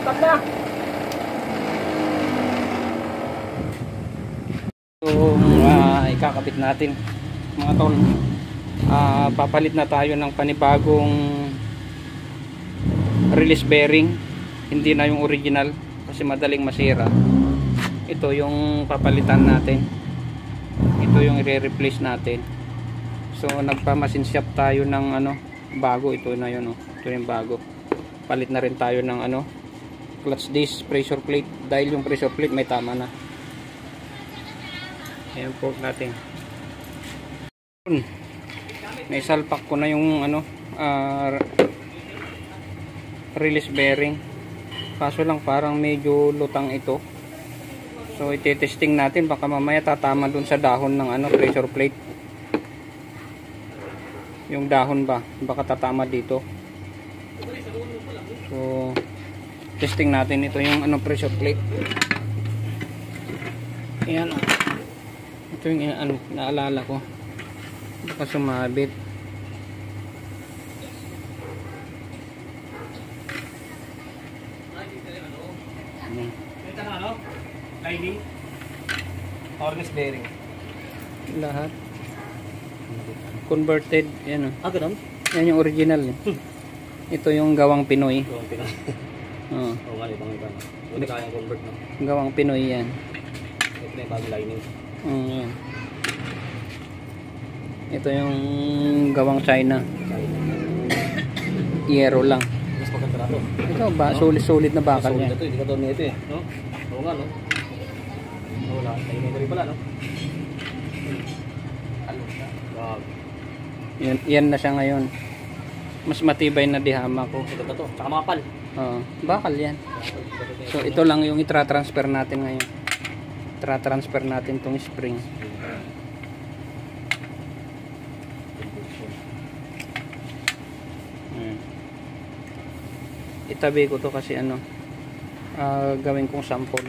tabla. So, ikakabit natin mga tol. Papalit na tayo ng panibagong release bearing, hindi na yung original kasi madaling masira. Ito yung papalitan natin, ito yung i-replace natin. So nagpa-machine shop tayo ng bago. Ito na yun, ito yung bago. Palit na rin tayo ng clutch disc, pressure plate, dahil yung pressure plate may tama na. Ayan po natin. May salpak ko na yung release bearing, kaso lang parang medyo lutang ito. So ite-testing natin, baka mamaya tatama dun sa dahon ng pressure plate. Yung dahon ba, baka tatama dito. So testing natin ito yung pressure plate. Ayan, ito yung naalala ko, baka sumabit. Lining or release bearing lahat converted. Yan ganun? Yan yung original ito yung gawang Pinoy. Gawang Pinoy. Oo. Nga, ibang iba. Hindi kayang convert, no? Gawang Pinoy yan. Ito na yung bagong lining. Yan. Ito yung gawang China. Yero lang. Mas maganda na ito. Ito ba, sulit na bakal yan. Ito, hindi ka doon nito no? Oo nga, no? Wala, lining na rin pala, no? Yan na siya ngayon. Mas matibay na dihama ko. Ito to, tsaka mapal. Oo, bakal yan. So ito lang yung itra-transfer natin ngayon. Itra-transfer natin tong spring. Itabi ko to kasi gawin kong sample.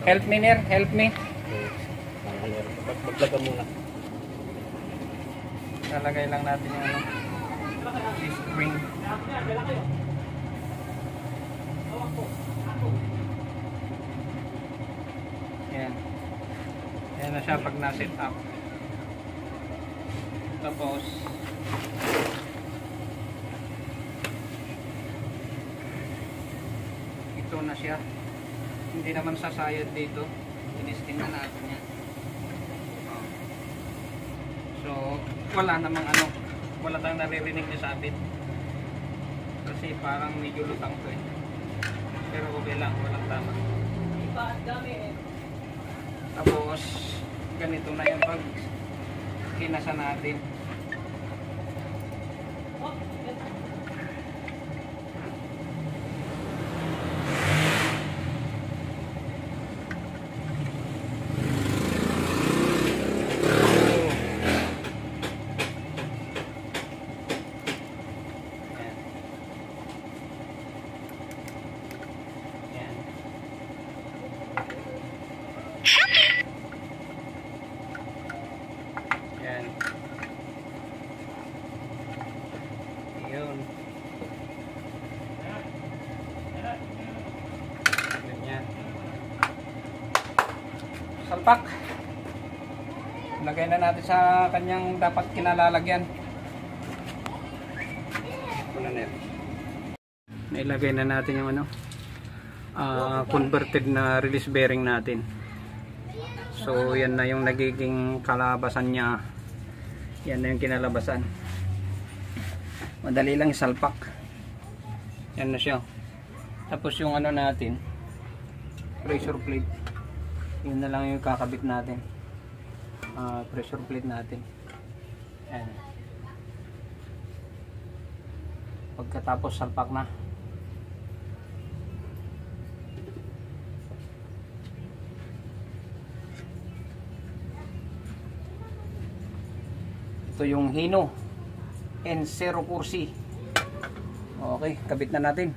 Help me, Ner. Help me. Maglaga muna. Lalagay lang natin yung spring. Yan. Yan na siya pag na-set up. Tapos ito na siya. Hindi naman sasayad dito. Tinistin na natin yan. So wala namang wala tayong naririnig na sabit. Kasi parang medyo lutang to pero okay lang, walang tama. Tapos ganito na yung pag hinasa natin. Yan. Yun. Ganyan. Salpak. Lagay na natin sa kanyang dapat kinalalagyan. Nailagay na natin yung converted na release bearing natin. So yan na yung nagiging kalabasan niya. Yan na yung kinalabasan. Madali lang salpak. Yan na siya. Tapos yung natin, pressure plate. Yun na lang yung kakabit natin. Pressure plate natin. Yan. Pagkatapos salpak na. Ito yung Hino N0 Kursi. Okay, kabit na natin.